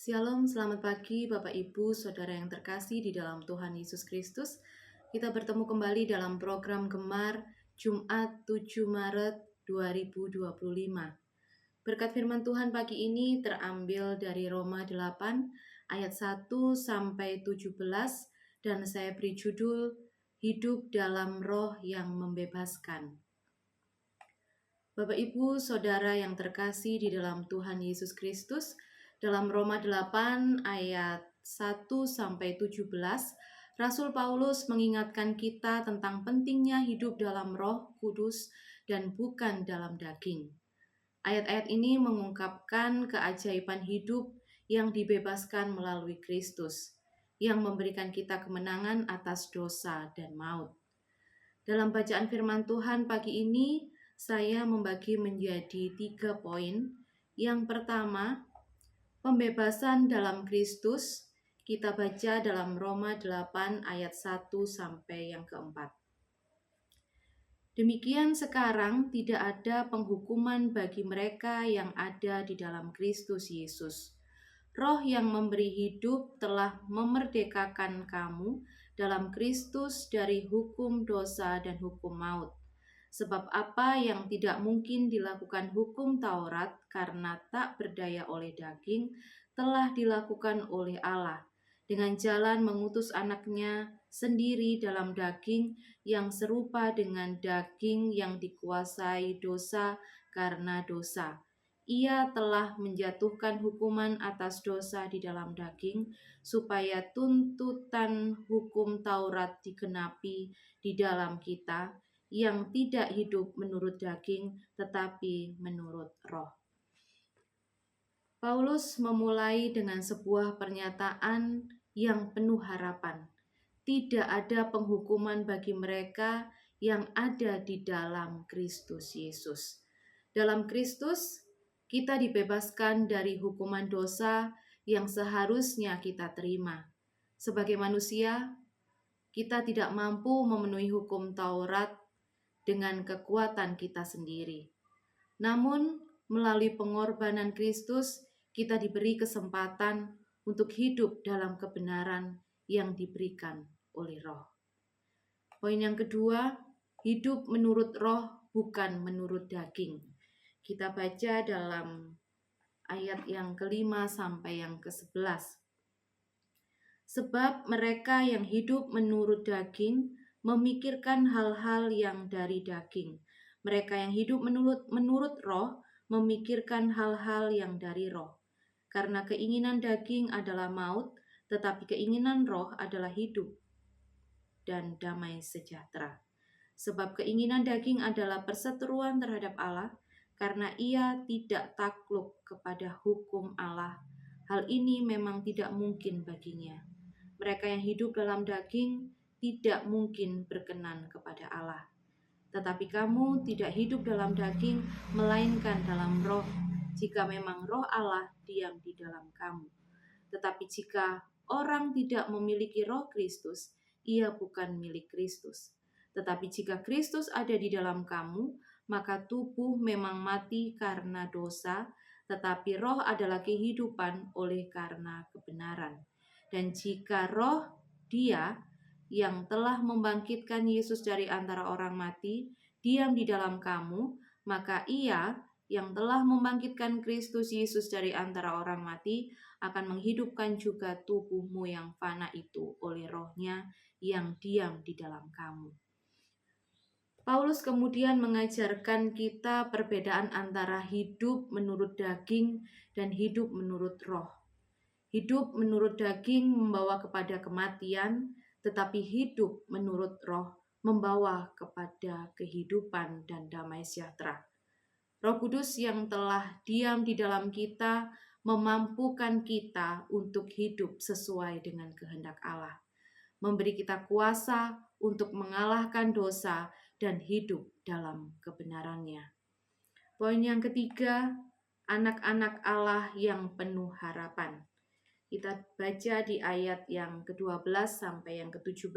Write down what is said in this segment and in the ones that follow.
Shalom, selamat pagi Bapak Ibu, Saudara yang terkasih di dalam Tuhan Yesus Kristus. Kita bertemu kembali dalam program Gemar Jumat 7 Maret 2025. Berkat firman Tuhan pagi ini terambil dari Roma 8 ayat 1 sampai 17 dan saya beri judul Hidup dalam Roh yang Membebaskan. Bapak Ibu, Saudara yang terkasih di dalam Tuhan Yesus Kristus, dalam Roma 8 ayat 1 sampai 17, Rasul Paulus mengingatkan kita tentang pentingnya hidup dalam Roh Kudus dan bukan dalam daging. Ayat-ayat ini mengungkapkan keajaiban hidup yang dibebaskan melalui Kristus, yang memberikan kita kemenangan atas dosa dan maut. Dalam bacaan firman Tuhan pagi ini, saya membagi menjadi 3 poin. Yang pertama, pembebasan dalam Kristus. Kita baca dalam Roma 8 ayat 1 sampai yang keempat. Demikian sekarang tidak ada penghukuman bagi mereka yang ada di dalam Kristus Yesus. Roh yang memberi hidup telah memerdekakan kamu dalam Kristus dari hukum dosa dan hukum maut. Sebab apa yang tidak mungkin dilakukan hukum Taurat karena tak berdaya oleh daging, telah dilakukan oleh Allah dengan jalan mengutus anaknya sendiri dalam daging yang serupa dengan daging yang dikuasai dosa karena dosa. Ia telah menjatuhkan hukuman atas dosa di dalam daging, supaya tuntutan hukum Taurat digenapi di dalam kita, yang tidak hidup menurut daging, tetapi menurut roh. Paulus memulai dengan sebuah pernyataan yang penuh harapan. Tidak ada penghukuman bagi mereka yang ada di dalam Kristus Yesus. Dalam Kristus, kita dibebaskan dari hukuman dosa yang seharusnya kita terima. Sebagai manusia, kita tidak mampu memenuhi hukum Taurat dengan kekuatan kita sendiri. Namun, melalui pengorbanan Kristus, kita diberi kesempatan untuk hidup dalam kebenaran yang diberikan oleh Roh. Poin yang kedua, hidup menurut Roh bukan menurut daging. Kita baca dalam ayat yang kelima sampai yang ke-11. Sebab mereka yang hidup menurut daging memikirkan hal-hal yang dari daging. Mereka yang hidup menurut Roh memikirkan hal-hal yang dari Roh. Karena keinginan daging adalah maut, tetapi keinginan Roh adalah hidup dan damai sejahtera. Sebab keinginan daging adalah perseteruan terhadap Allah, karena ia tidak takluk kepada hukum Allah. Hal ini memang tidak mungkin baginya. Mereka yang hidup dalam daging tidak mungkin berkenan kepada Allah. Tetapi kamu tidak hidup dalam daging, melainkan dalam roh, jika memang roh Allah diam di dalam kamu. Tetapi jika orang tidak memiliki roh Kristus, ia bukan milik Kristus. Tetapi jika Kristus ada di dalam kamu, maka tubuh memang mati karena dosa, tetapi roh adalah kehidupan oleh karena kebenaran. Dan jika roh Dia yang telah membangkitkan Yesus dari antara orang mati diam di dalam kamu, maka Ia yang telah membangkitkan Kristus Yesus dari antara orang mati akan menghidupkan juga tubuhmu yang fana itu oleh Roh-Nya yang diam di dalam kamu. Paulus kemudian mengajarkan kita perbedaan antara hidup menurut daging dan hidup menurut roh. Hidup menurut daging membawa kepada kematian, tetapi hidup menurut roh membawa kepada kehidupan dan damai sejahtera. Roh Kudus yang telah diam di dalam kita memampukan kita untuk hidup sesuai dengan kehendak Allah, memberi kita kuasa untuk mengalahkan dosa dan hidup dalam kebenarannya. Poin yang ketiga, anak-anak Allah yang penuh harapan. Kita baca di ayat yang ke-12 sampai yang ke-17.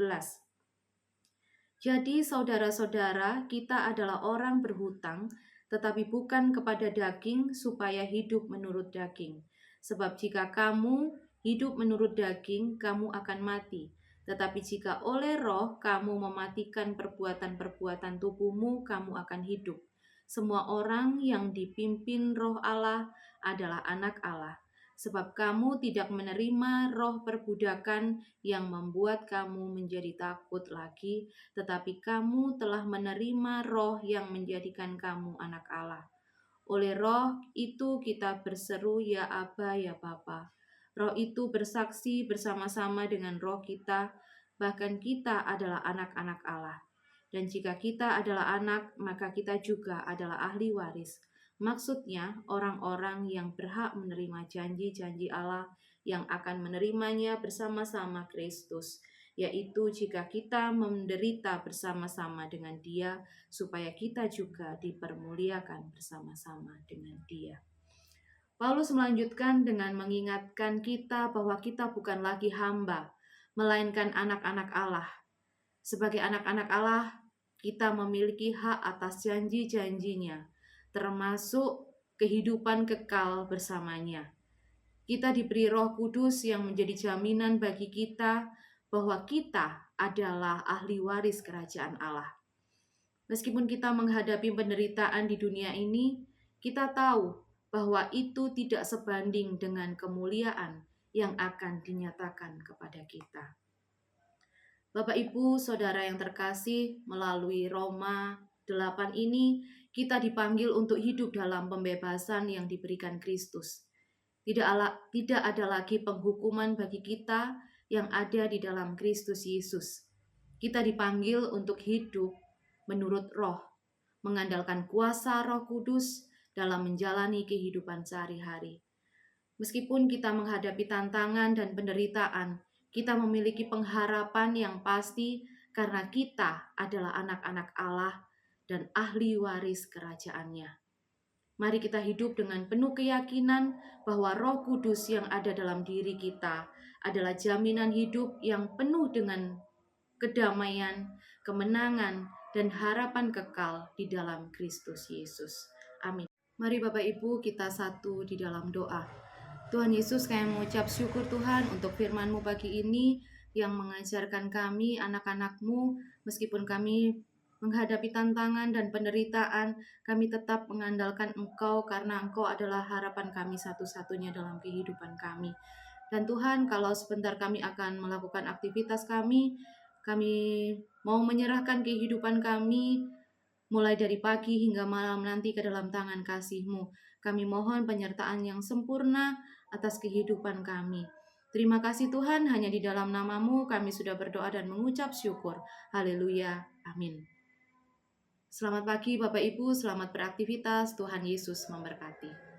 Jadi saudara-saudara, kita adalah orang berhutang, tetapi bukan kepada daging supaya hidup menurut daging. Sebab jika kamu hidup menurut daging, kamu akan mati. Tetapi jika oleh roh kamu mematikan perbuatan-perbuatan tubuhmu, kamu akan hidup. Semua orang yang dipimpin roh Allah adalah anak Allah. Sebab kamu tidak menerima roh perbudakan yang membuat kamu menjadi takut lagi, tetapi kamu telah menerima roh yang menjadikan kamu anak Allah. Oleh roh itu kita berseru, ya Aba, ya Bapa. Roh itu bersaksi bersama-sama dengan roh kita, bahkan kita adalah anak-anak Allah. Dan jika kita adalah anak, maka kita juga adalah ahli waris. Maksudnya, orang-orang yang berhak menerima janji-janji Allah yang akan menerimanya bersama-sama Kristus, yaitu jika kita menderita bersama-sama dengan Dia, supaya kita juga dipermuliakan bersama-sama dengan Dia. Paulus melanjutkan dengan mengingatkan kita bahwa kita bukan lagi hamba, melainkan anak-anak Allah. Sebagai anak-anak Allah, kita memiliki hak atas janji-janjinya, termasuk kehidupan kekal bersamanya. Kita diberi Roh Kudus yang menjadi jaminan bagi kita bahwa kita adalah ahli waris kerajaan Allah. Meskipun kita menghadapi penderitaan di dunia ini, kita tahu bahwa itu tidak sebanding dengan kemuliaan yang akan dinyatakan kepada kita. Bapak, Ibu, Saudara yang terkasih, melalui Roma 8 ini, kita dipanggil untuk hidup dalam pembebasan yang diberikan Kristus. Tidak ada lagi penghukuman bagi kita yang ada di dalam Kristus Yesus. Kita dipanggil untuk hidup menurut roh, mengandalkan kuasa Roh Kudus dalam menjalani kehidupan sehari-hari. Meskipun kita menghadapi tantangan dan penderitaan, kita memiliki pengharapan yang pasti karena kita adalah anak-anak Allah dan ahli waris kerajaan-Nya. Mari kita hidup dengan penuh keyakinan bahwa Roh Kudus yang ada dalam diri kita adalah jaminan hidup yang penuh dengan kedamaian, kemenangan, dan harapan kekal di dalam Kristus Yesus. Amin. Mari Bapak Ibu kita satu di dalam doa. Tuhan Yesus, kami mengucap syukur Tuhan untuk firman-Mu pagi ini yang mengajarkan kami anak-anak-Mu, meskipun kami menghadapi tantangan dan penderitaan, kami tetap mengandalkan Engkau karena Engkau adalah harapan kami satu-satunya dalam kehidupan kami. Dan Tuhan, kalau sebentar kami akan melakukan aktivitas kami mau menyerahkan kehidupan kami mulai dari pagi hingga malam nanti ke dalam tangan kasih-Mu. Kami mohon penyertaan yang sempurna atas kehidupan kami. Terima kasih Tuhan, hanya di dalam nama-Mu kami sudah berdoa dan mengucap syukur. Haleluya. Amin. Selamat pagi Bapak Ibu, selamat beraktivitas. Tuhan Yesus memberkati.